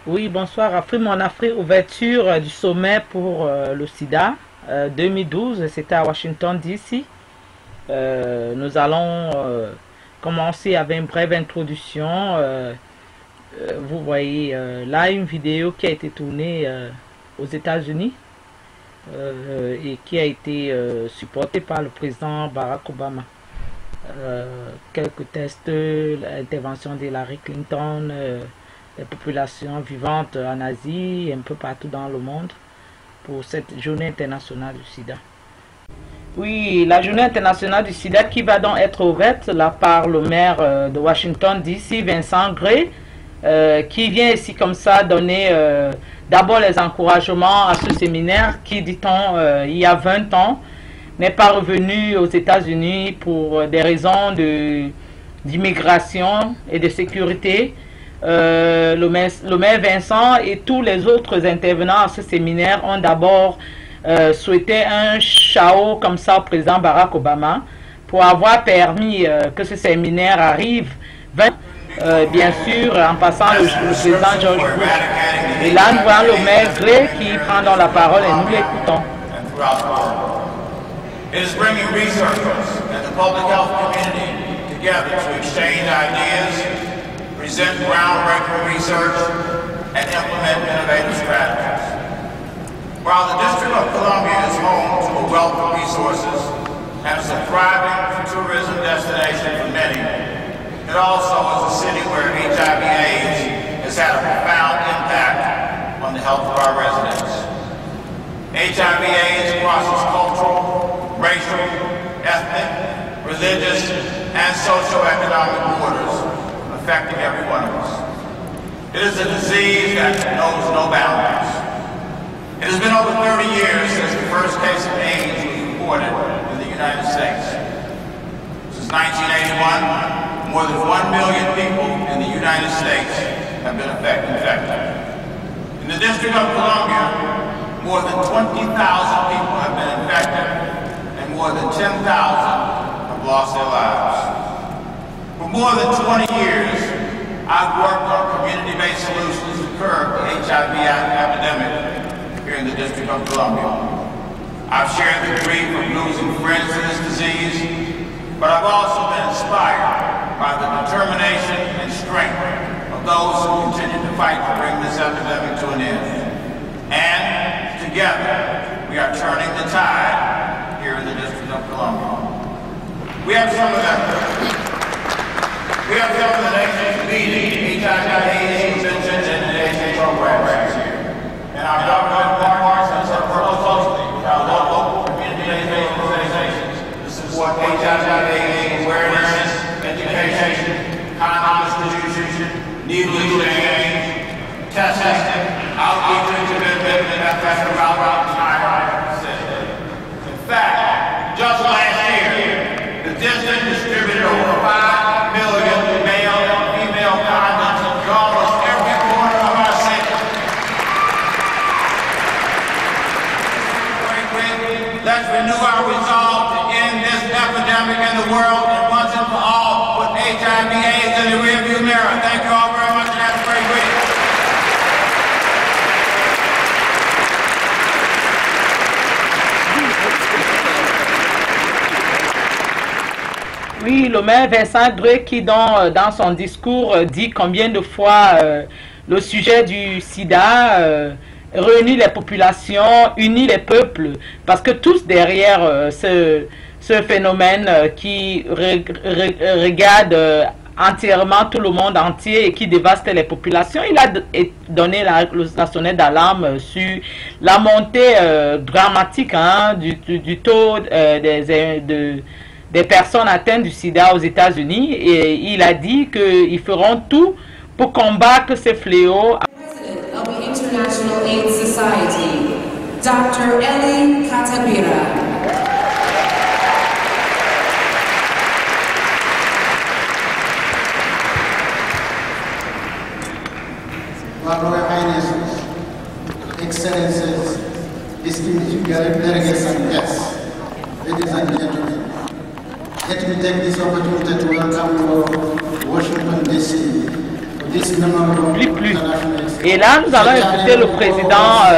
Oui, bonsoir. Afrique, mon Afrique, ouverture du sommet pour le sida 2012, c'était à Washington, D.C. Nous allons commencer avec une brève introduction. Vous voyez là une vidéo qui a été tournée aux États-Unis et qui a été supportée par le président Barack Obama. Quelques tests, l'intervention d'Hillary Clinton, les populations vivantes en Asie et un peu partout dans le monde pour cette journée internationale du sida. Oui, la journée internationale du sida qui va donc être ouverte là par le maire de Washington D.C., Vincent Gray, qui vient ici comme ça donner d'abord les encouragements à ce séminaire qui, dit-on, il y a 20 ans, n'est pas revenu aux États-Unis pour des raisons d'immigration et de sécurité. Le maire Vincent et tous les autres intervenants à ce séminaire ont d'abord souhaité un chaos comme ça au président Barack Obama pour avoir permis que ce séminaire arrive. Bien sûr, en passant le président George Bush. Et là, nous voyons le maire Gray qui prend dans la parole et nous l'écoutons. It is bringing researchers and the public health community together to exchange ideas, present groundbreaking research, and implement innovative strategies. While the District of Columbia is home to a wealth of resources and is a thriving tourism destination for many, it also is a city where HIV/AIDS has had a profound impact on the health of our residents. HIV/AIDS crosses cultural, racial, ethnic, religious, and socioeconomic borders, affecting every one of us. It is a disease that knows no boundaries. It has been over 30 years since the first case of AIDS was reported in the United States. Since 1981, more than 1 million people in the United States have been infected. In the District of Columbia, more than 20,000 people have been infected, and more than 10,000 have lost their lives. For more than 20 years, I've worked on community-based solutions to curb the HIV epidemic here in the District of Columbia. I've shared the grief of losing friends to this disease, but I've also been inspired by the determination and strength of those who continue to fight to bring this epidemic to an end. And together, we are turning the tide here in the District of Columbia. We have some of the nation's leading HIV/AIDS prevention and education programs here. And our government partners have worked closely with our local community-based organizations to support HIV/AIDS awareness, education, condom distribution, needle exchange, testing, outreach to commitment, and efforts throughout our entire city. In fact, just last year, the district distributed over 5 million male and female condoms to almost every corner of our city. Let's renew our resolve to end this epidemic in the world and once and for all put HIV/AIDS in the rearview mirror. Thank you all very much and have a great week. Oui, le maire Vincent Gray qui dans son discours dit combien de fois le sujet du sida réunit les populations, unit les peuples, parce que tous derrière ce phénomène qui regarde entièrement tout le monde entier et qui dévaste les populations, il a donné la sonnette d'alarme sur la montée dramatique du taux des personnes atteintes du sida aux États-Unis, et il a dit qu'ils feront tout pour combattre ces fléaux. President of the International AIDS Society, Dr. Eli Katabira. Royal Highnesses, Excellencies, distinguished delegates and guests, ladies and gentlemen, let me take this opportunity to welcome you all to Washington, D.C. for this memorable international Et là, nous allons écouter le président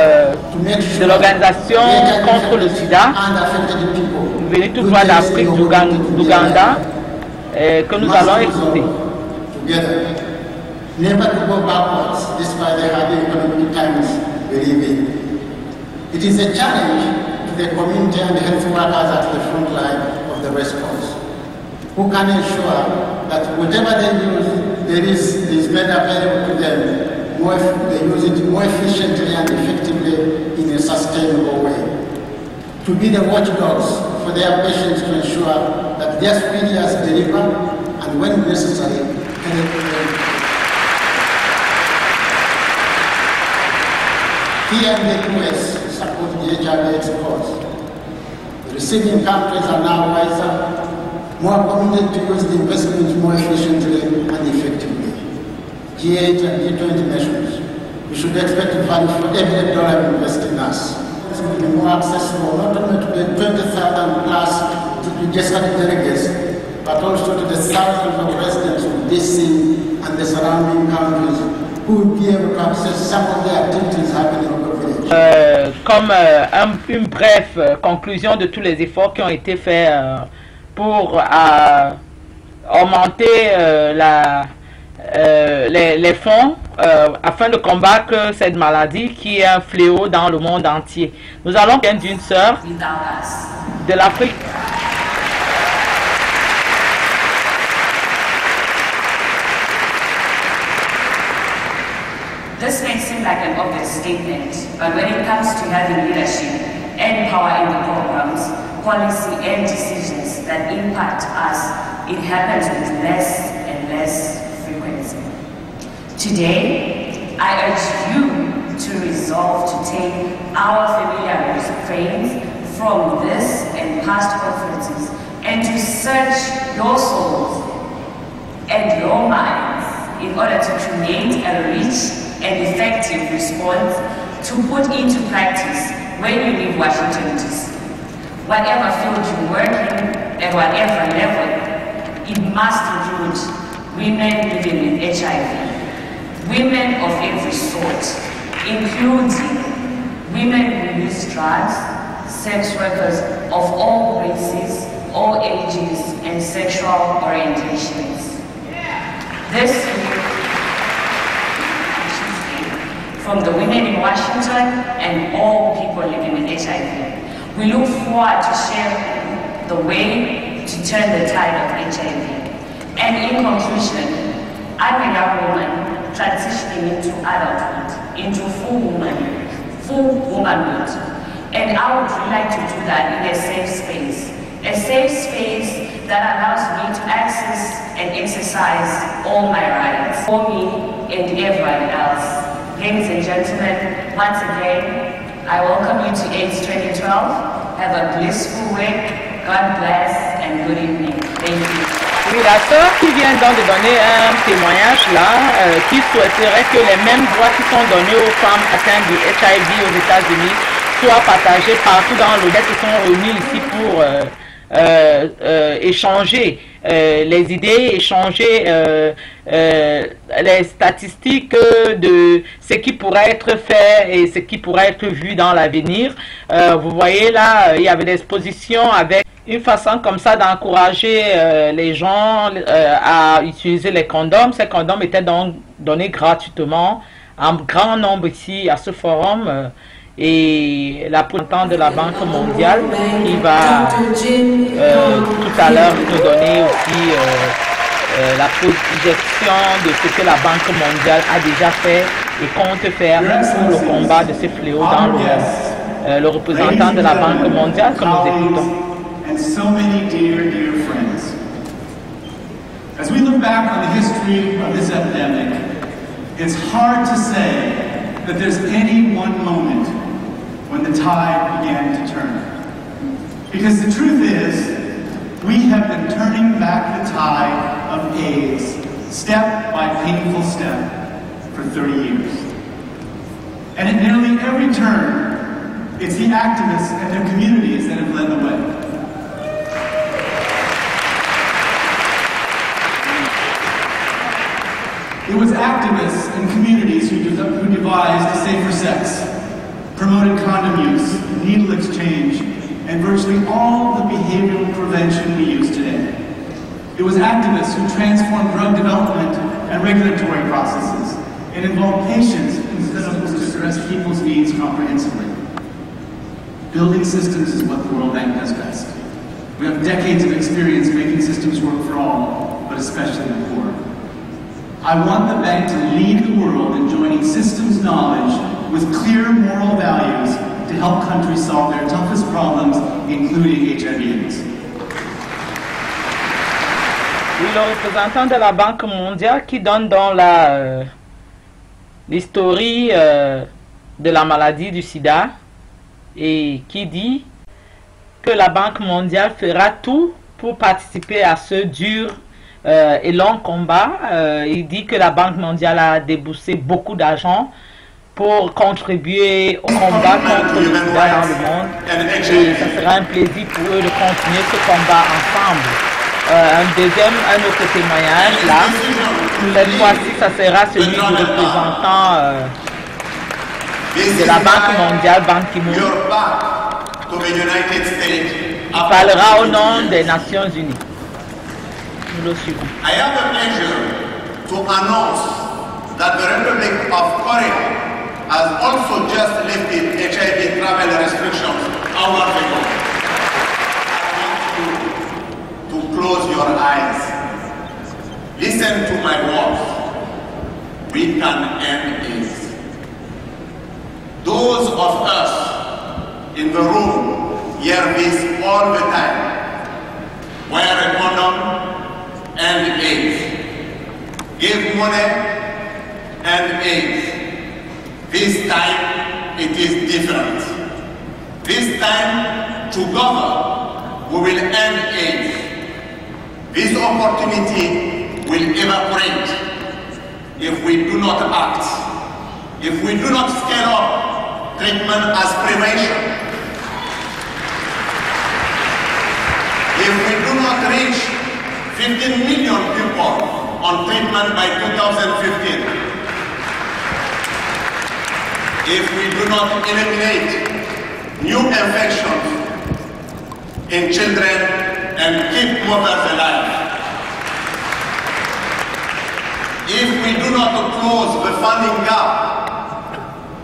de l'organisation contre le sida, venu tout droit d'Afrique, d'Ouganda, que nous allons écouter. Never to go backwards despite the hard economic times we live in. It is a challenge to the community and the health workers at the front line of the response, who can ensure that whatever they use, is made available to them, they use it more efficiently and effectively in a sustainable way. To be the watchdogs for their patients to ensure that their failures deliver and when necessary, here in the US support the HIV exports. The receiving countries are now wiser, more committed to use the investments more efficiently and effectively. G8 and G20 nations, we should expect value for every dollar invested in us. This will be more accessible not only to the 20,000 plus registered delegates, but also to the thousands of residents of DC and the surrounding countries who will be able to access some of the activities happening in the village. Comme une brève conclusion de tous les efforts qui ont été faits pour augmenter les fonds afin de combattre cette maladie qui est un fléau dans le monde entier. Nous allons parler d'une sœur de l'Afrique. This may seem like an obvious statement, but when it comes to having leadership and power in the programs, policy and decisions that impact us, it happens with less and less frequency. Today, I urge you to resolve to take our familiar refrains from this and past conferences and to search your souls and your minds in order to create a rich and effective response to put into practice when you leave Washington, D.C. Whatever field you work in, at whatever level, it must include women living with HIV, women of every sort, including women who use drugs, sex workers of all races, all ages, and sexual orientations. This from the women in Washington and all people living with HIV. We look forward to sharing the way to turn the tide of HIV. And in conclusion, I'm a young woman transitioning into adulthood, into full womanhood. And I would really like to do that in a safe space that allows me to access and exercise all my rights for me and everyone else. Ladies and gentlemen, once again, I welcome you to AIDS 2012. Have a blissful week. God bless and good evening. Thank you. Oui, la sœur qui vient donc de donner un témoignage là, qui souhaiterait que les mêmes droits qui sont donnés aux femmes atteintes du HIV aux États-Unis soient partagés partout dans le monde. Elles se sont réunies ici pour échanger les idées, échanger les statistiques de ce qui pourrait être fait et ce qui pourrait être vu dans l'avenir. Vous voyez là, il y avait des expositions avec une façon comme ça d'encourager les gens à utiliser les condoms. Ces condoms étaient donc donnés gratuitement en grand nombre ici à ce forum. Et la représentante de la Banque mondiale qui va tout à l'heure nous donner aussi la projection de ce que la Banque mondiale a déjà fait et compte faire pour le combat de ces fléaux dans le monde. Le représentant de la Banque mondiale que nous écoutons. And so many dear, dear friends. As we look back on the history of this epidemic, it's hard to say that there's any one moment when the tide began to turn. Because the truth is, we have been turning back the tide of AIDS, step by painful step, for 30 years. And at nearly every turn, it's the activists and their communities that have led the way. It was activists and communities who developed sex, promoted condom use, needle exchange, and virtually all the behavioral prevention we use today. It was activists who transformed drug development and regulatory processes and involved patients in clinicals to address people's needs comprehensively. Building systems is what the World Bank does best. We have decades of experience making systems work for all, but especially the poor. I want the bank to lead the world in joining systems knowledge with clear moral values to help countries solve their toughest problems, including HIV/AIDS. Oui, le représentant de la Banque mondiale qui donne dans l'histoire de la maladie du sida et qui dit que la Banque mondiale fera tout pour participer à ce dur et long combat. Il dit que la Banque mondiale a déboursé beaucoup d'argent pour contribuer au combat contre le sida dans le monde. Et ce sera un plaisir pour eux de continuer ce combat ensemble. Un autre témoignage là. Cette fois-ci, ça sera celui du représentant de la Banque mondiale, Ban Ki-moon. Il parlera au nom des Nations Unies. Nous le suivons. I have the pleasure to announce that the Republic of Korea has also just lifted HIV travel restrictions hours ago. I want you to close your eyes. Listen to my words. We can end this. Those of us in the room hear this all the time. Wear a condom and AIDS. Give money and AIDS. This time it is different. This time together we will end AIDS. This opportunity will evaporate if we do not act. If we do not scale up treatment as prevention. If we do not reach 15 million people on treatment by 2015. If we do not eliminate new infections in children and keep mothers alive. If we do not close the funding gap,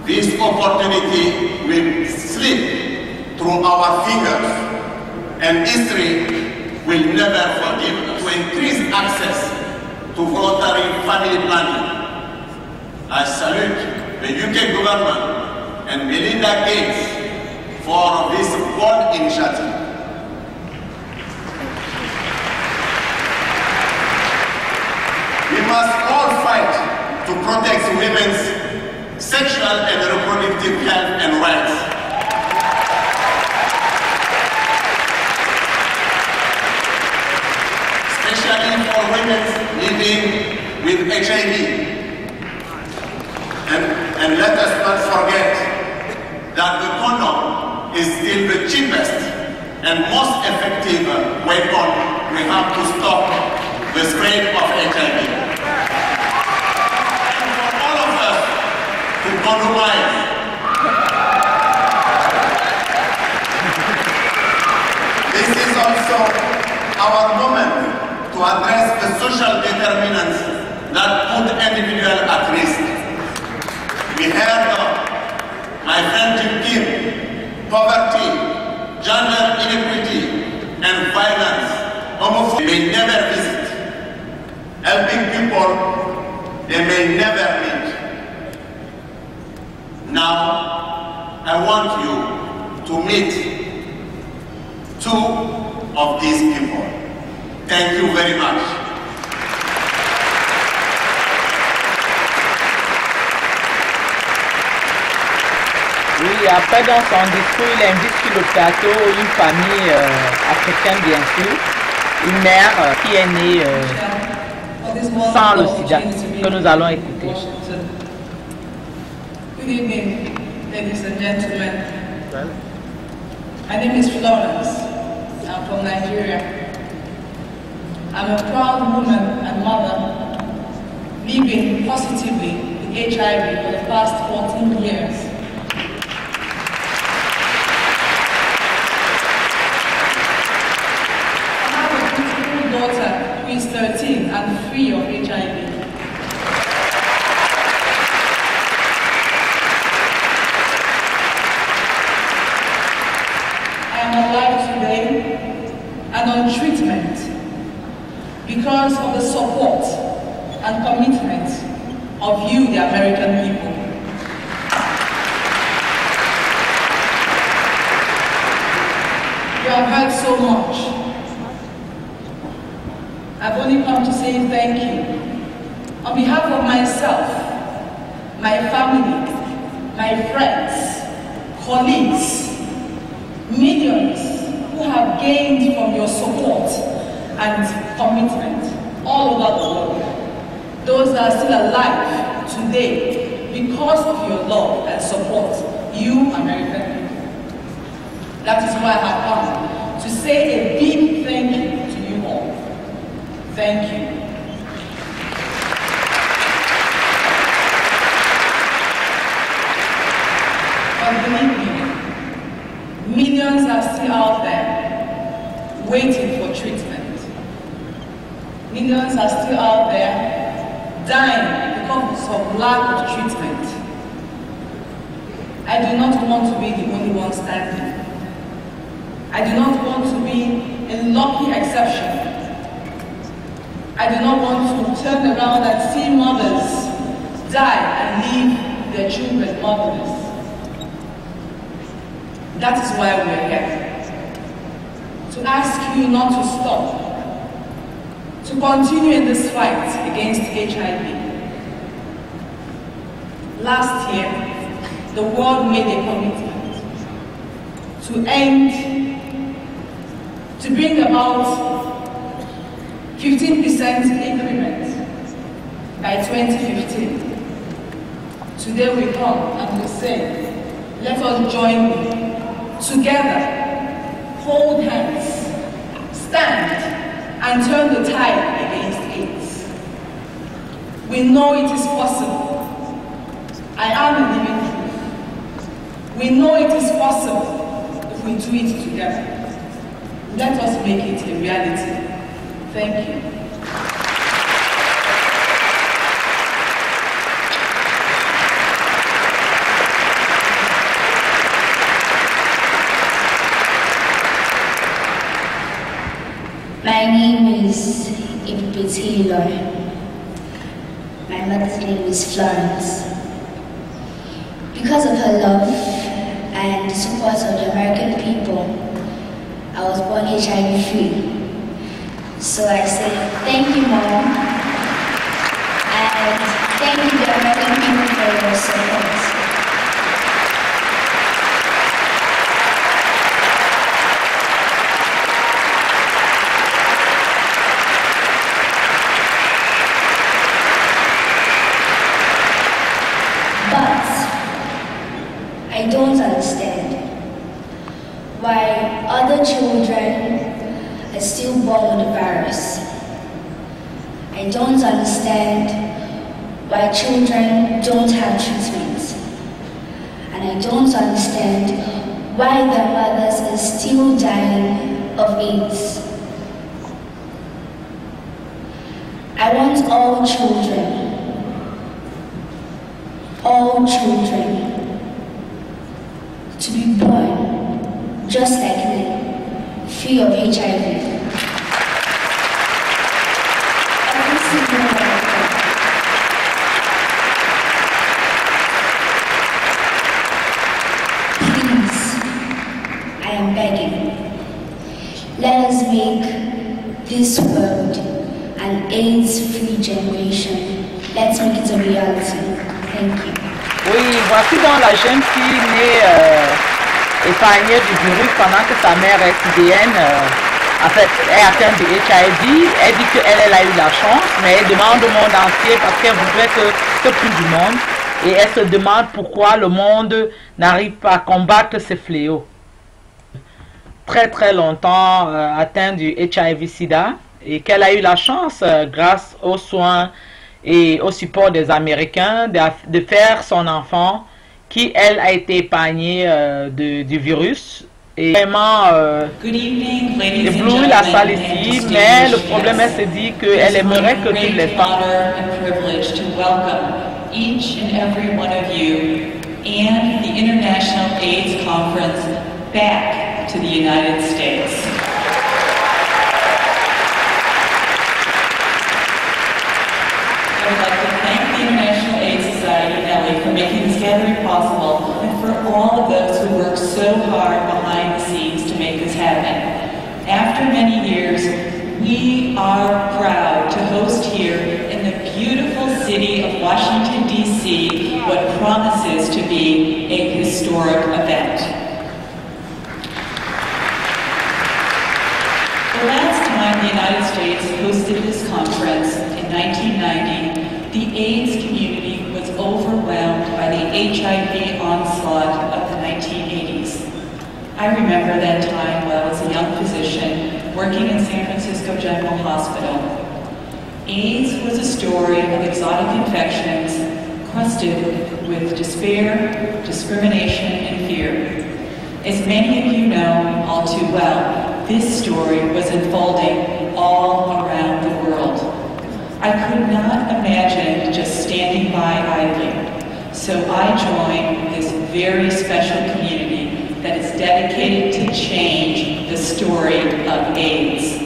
this opportunity will slip through our fingers and history will never forgive us. To increase access to voluntary family planning, I salute the UK government and Melinda Gates for this bold initiative. We must all fight to protect women's sexual and reproductive health and rights. Especially for women living with HIV. And let us not forget that the condom is still the cheapest and most effective weapon we have to stop the spread of HIV. And for all of us to condomize. This is also our moment to address the social determinants that put individuals at risk. We heard of my friend Jim Kim, poverty, gender inequity, and violence. Homophobia may never visit. Helping people they may never meet. Now, I want you to meet two of these people. Thank you very much. Oui, après dans son discours, il invite sur le plateau une famille africaine bien sûr, une mère qui est née sans le sida, que nous allons écouter. Good evening, ladies and gentlemen. My name is Florence. I'm from Nigeria. I'm a proud woman and mother, living positively with HIV for the past 14 years. because of the support and commitment of you, the American people. You have heard so much. I've only come to say thank you. On behalf of myself, my family, my friends, colleagues, millions who have gained from your support and commitment all over the world. Those that are still alive today because of your love and support, you American people. That is why I have come to say a big thank you to you all. Thank you. But believe me, millions are still out there waiting for treatment. Millions are still out there dying because of lack of treatment. I do not want to be the only one standing. I do not want to be a lucky exception. I do not want to turn around and see mothers die and leave their children motherless. That is why we are here. To ask you not to stop. To continue in this fight against HIV. Last year, the world made a commitment to bring about 15% increment by 2015. Today we come and we say, let us join together, hold hands, stand and turn the tide against AIDS. We know it is possible. I am a living proof. We know it is possible if we do it together. Let us make it a reality. Thank you. My name is Taylor. My mother's name is Florence. Because of her love and the support of the American people, I was born HIV-free. So I say thank you, Mom, and thank you, the American people, for your support. I don't understand why other children are still born with the virus. I don't understand why children don't have treatment. And I don't understand why their mothers are still dying of AIDS. I want all children to be born just like me, free of HIV. Every single one of them. Please, I am begging, let us make this world an AIDS-free generation. Let's make it a reality. Thank you. Oui, voici donc la jeune fille née épargnée du virus pendant que sa mère est sidéenne, en fait, est atteinte de HIV. Elle dit qu'elle a eu la chance, mais elle demande au monde entier parce qu'elle voudrait que plus du monde. Et elle se demande pourquoi le monde n'arrive pas à combattre ce fléau. Très très longtemps atteinte du HIV-Sida et qu'elle a eu la chance, grâce aux soins et au support des Américains, de faire son enfant qui, elle, a été épargnée du virus. Et vraiment, éblouir la salle ici, mais le problème, elle se dit qu'elle aimerait que toutes les femmes... Each and every one of you and the International AIDS Conference back to the United States. making this gathering possible, and for all of those who worked so hard behind the scenes to make this happen. After many years, we are proud to host here in the beautiful city of Washington, D.C., what promises to be a historic event. The last time the United States hosted this conference, in 1990, the AIDS community was overwhelmed by the HIV onslaught of the 1980s. I remember that time while I was a young physician working in San Francisco General Hospital. AIDS was a story of exotic infections crusted with despair, discrimination, and fear. As many of you know all too well, this story was unfolding all around the world. I could not imagine just standing by idly, so I joined this very special community that is dedicated to change the story of AIDS.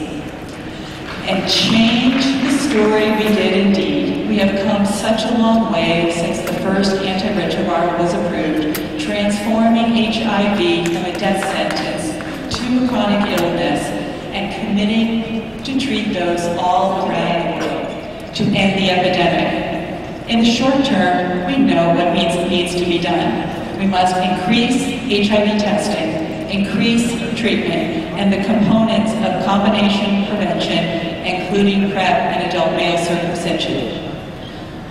And change the story we did indeed. We have come such a long way since the first antiretroviral was approved, transforming HIV from a death sentence to chronic illness and committing to treat those all around the world to end the epidemic. In the short term, we know what needs to be done. We must increase HIV testing, increase treatment, and the components of combination prevention, including PrEP and adult male circumcision.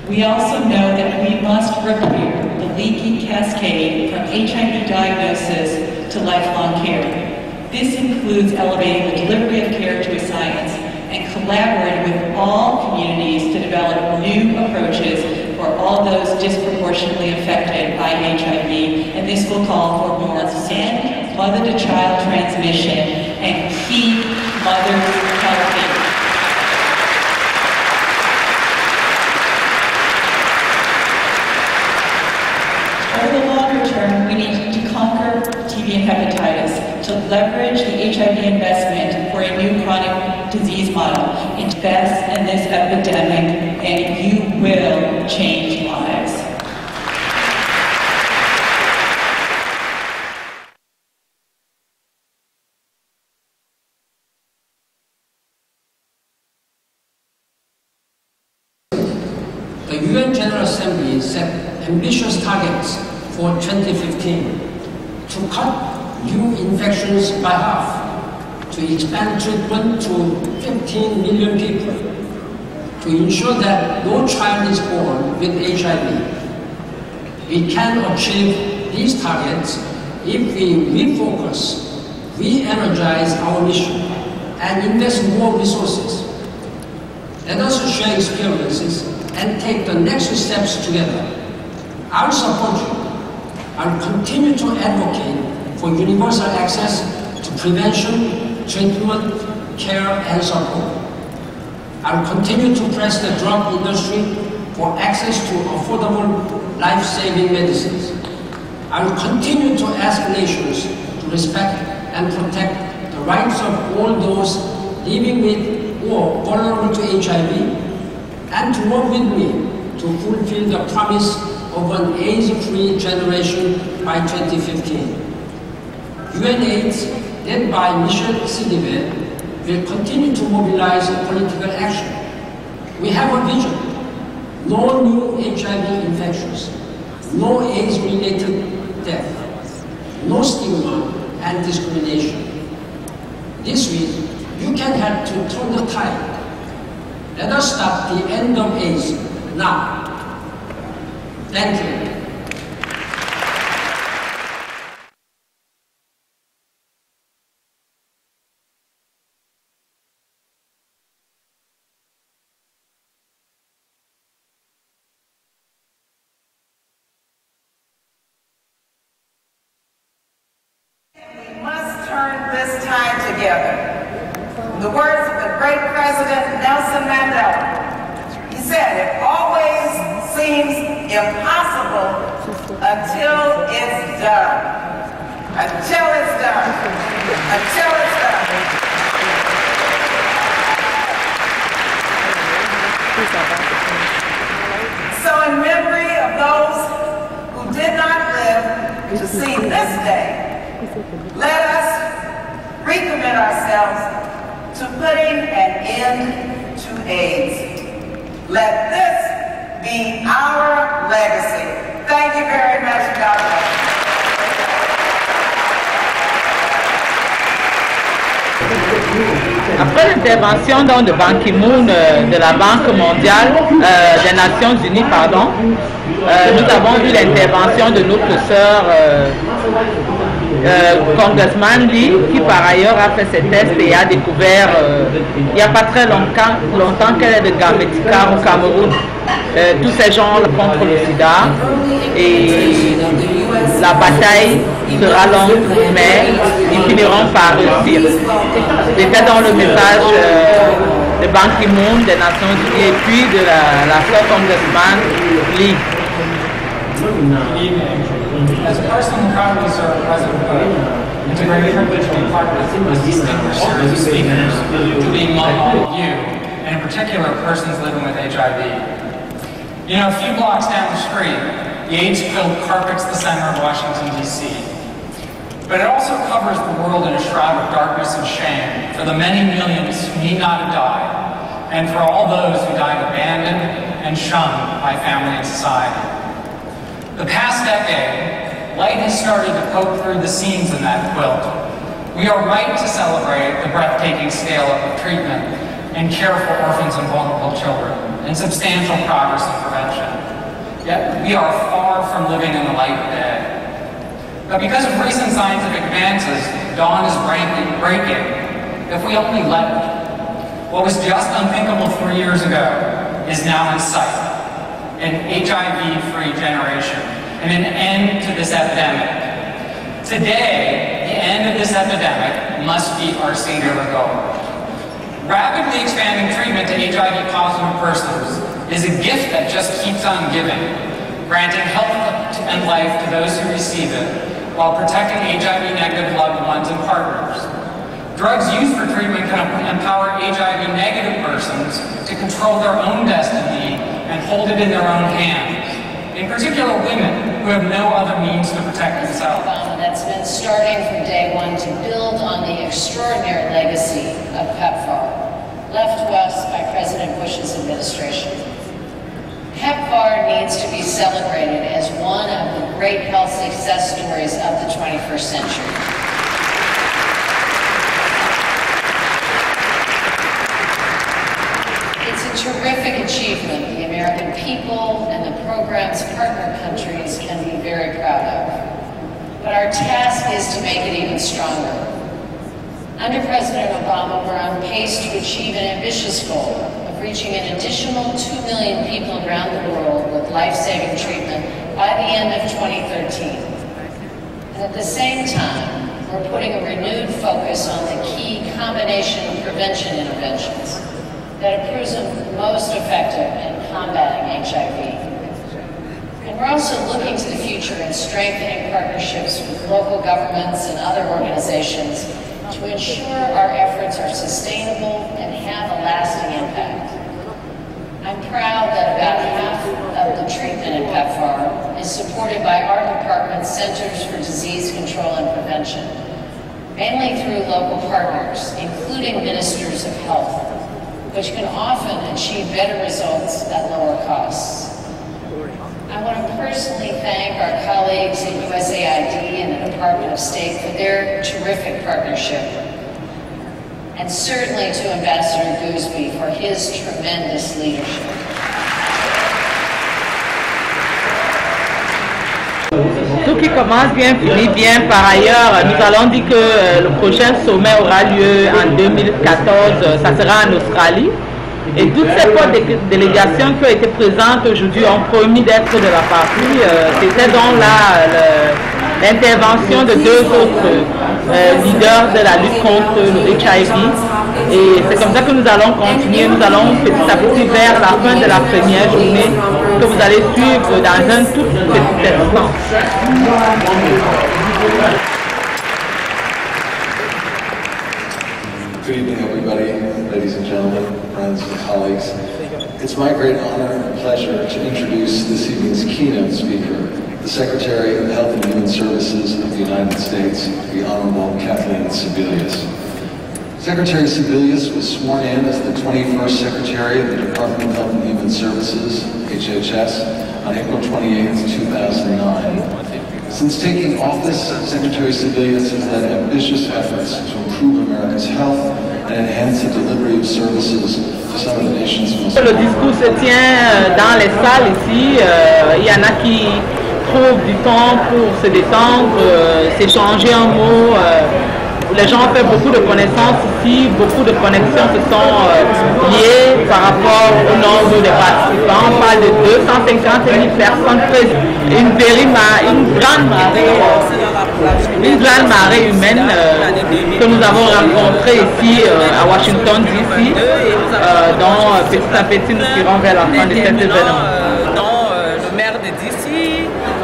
We also know that we must repair the leaky cascade from HIV diagnosis to lifelong care. This includes elevating the delivery of care to a science and collaborating with all communities to develop new approaches for all those disproportionately affected by HIV, and this will call for more end mother-to-child transmission and keep mothers healthy. Over the longer term, we need to conquer TB and hepatitis, to leverage the HIV investment for a new chronic disease model. Invest in this epidemic and you will change lives. The UN General Assembly set ambitious targets for 2015 to cut new infections by half, to expand treatment to 15 million people, to ensure that no child is born with HIV. We can achieve these targets if we refocus, re-energize our mission, and invest more resources. Let us share experiences and take the next steps together. I'll support you. I'll continue to advocate for universal access to prevention, treatment, care, and support. I'll continue to press the drug industry for access to affordable, life-saving medicines. I'll continue to ask nations to respect and protect the rights of all those living with or vulnerable to HIV, and to work with me to fulfill the promise of an AIDS-free generation by 2015. UNAIDS, led by Michel Sidibe, will continue to mobilize political action. We have a vision: no new HIV infections, no AIDS-related death, no stigma and discrimination. This week, you can help to turn the tide. Let us stop the end of AIDS now. Thank you. We must turn this tide together. The words of the great President Nelson Mandela. He said, it always seems impossible until it's done. Until it's done. Until it's done. So in memory of those Let us recommit ourselves to putting an end to AIDS. Let this be our legacy. Thank you very much, God bless. Après l'intervention de Ban Ki-moon de la Banque mondiale, des Nations Unies, pardon, nous avons vu l'intervention de notre sœur Congressman Lee, qui par ailleurs a fait ses tests et a découvert il n'y a pas très longtemps qu'elle est de Gametika au Cameroun. Tous ces gens contre le sida, et la bataille sera longue, mais ils finiront par réussir. C'était dans le message de Ban Ki-moon, des Nations Unies, et puis de la sœur Congressman Lee. As a person proudly served President Bush, it's a great privilege to be part of this distinguished series of speakers, to be among all of you, and in particular persons living with HIV. You know, a few blocks down the street, the AIDS-filled carpets the center of Washington, D.C. But it also covers the world in a shroud of darkness and shame for the many millions who need not have died, and for all those who died abandoned and shunned by family and society. The past decade, light has started to poke through the seams in that quilt. We are right to celebrate the breathtaking scale-up of treatment and care for orphans and vulnerable children, and substantial progress in prevention. Yet, we are far from living in the light of day. But because of recent scientific advances, dawn is breaking, if we only let it. What was just unthinkable 3 years ago is now in sight. An HIV-free generation, and an end to this epidemic. Today, the end of this epidemic must be our singular goal. Rapidly expanding treatment to HIV-positive persons is a gift that just keeps on giving, granting health and life to those who receive it, while protecting HIV-negative loved ones and partners. Drugs used for treatment can empower HIV-negative persons to control their own destiny and hold it in their own hands. In particular, women who have no other means to protect themselves. That's been starting from day one to build on the extraordinary legacy of PEPFAR, left to us by President Bush's administration. PEPFAR needs to be celebrated as one of the great health success stories of the 21st century. It's a terrific achievement the American people and the program's partner countries can be very proud of. But our task is to make it even stronger. Under President Obama, we're on pace to achieve an ambitious goal of reaching an additional 2 million people around the world with life-saving treatment by the end of 2013. And at the same time, we're putting a renewed focus on the key combination of prevention interventions that have proven most effective in combating HIV. And we're also looking to the future and strengthening partnerships with local governments and other organizations to ensure our efforts are sustainable and have a lasting impact. I'm proud that about half of the treatment in PEPFAR is supported by our department's Centers for Disease Control and Prevention, mainly through local partners, including ministers of health, which can often achieve better results at lower costs. I want to personally thank our colleagues at USAID and the Department of State for their terrific partnership, and certainly to Ambassador Gooseby for his tremendous leadership. Tout qui commence bien finit bien. Par ailleurs, nous allons dire que le prochain sommet aura lieu en 2014, ça sera en Australie. Et toutes ces délégations qui ont été présentes aujourd'hui ont promis d'être de la partie. C'était donc là l'intervention de deux autres leaders de la lutte contre le HIV. Et c'est comme ça que nous allons continuer. Nous allons petit à petit vers la fin de la première journée que vous allez suivre dans un tout petit instant. Good evening, everybody, ladies and gentlemen, friends and colleagues. It's my great honor and pleasure to introduce this evening's keynote speaker, the Secretary of Health and Human Services of the United States, the Honorable Kathleen Sebelius. Secretary Sebelius was sworn in as the 21st Secretary of the Department of Health and Human Services, HHS, on April 28, 2009. Since taking office, Secretary Sebelius has led ambitious efforts to improve America's health and enhance the delivery of services to some of the nation's most... Le discours se tient dans les salles ici. Il y en a qui trouvent du temps pour se détendre, s'échanger un mot. Les gens ont fait beaucoup de connaissances ici, beaucoup de connexions se sont liées par rapport au nombre de participants. On parle de 250 000 personnes, une grande marée humaine que nous avons rencontrée ici à Washington DC, dont petit à petit nous tirons vers la fin de cet événement. Dont le maire de DC,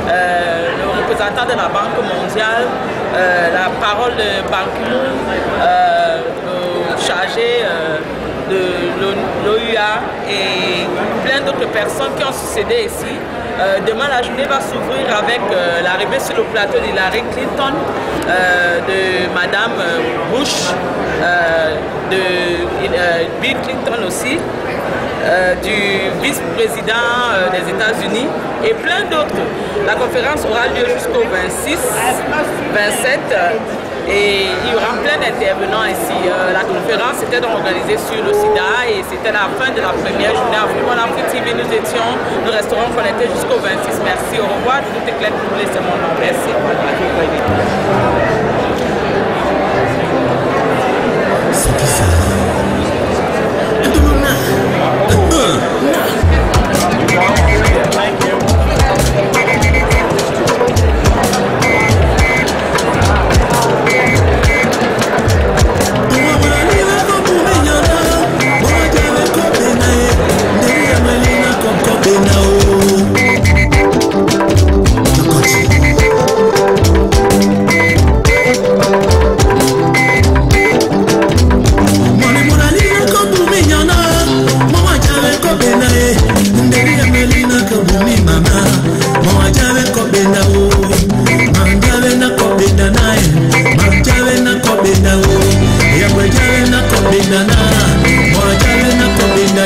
le représentant de la Banque mondiale, la parole de Ban Ki-moon, le chargé de l'OUA et plein d'autres personnes qui ont succédé ici. Demain, la journée va s'ouvrir avec l'arrivée sur le plateau d'Hillary Clinton, de Madame Bush, de Bill Clinton aussi, du vice-président des États-Unis et plein d'autres. La conférence aura lieu jusqu'au 26, 27 et il y aura plein d'intervenants ici. La conférence était donc organisée sur le sida et c'était la fin de la première journée. En Afrique TV, nous resterons connectés jusqu'au 26. Merci, au revoir. Tout est clair pour vous, c'est mon nom. Merci. Bina na, mwajale na kobina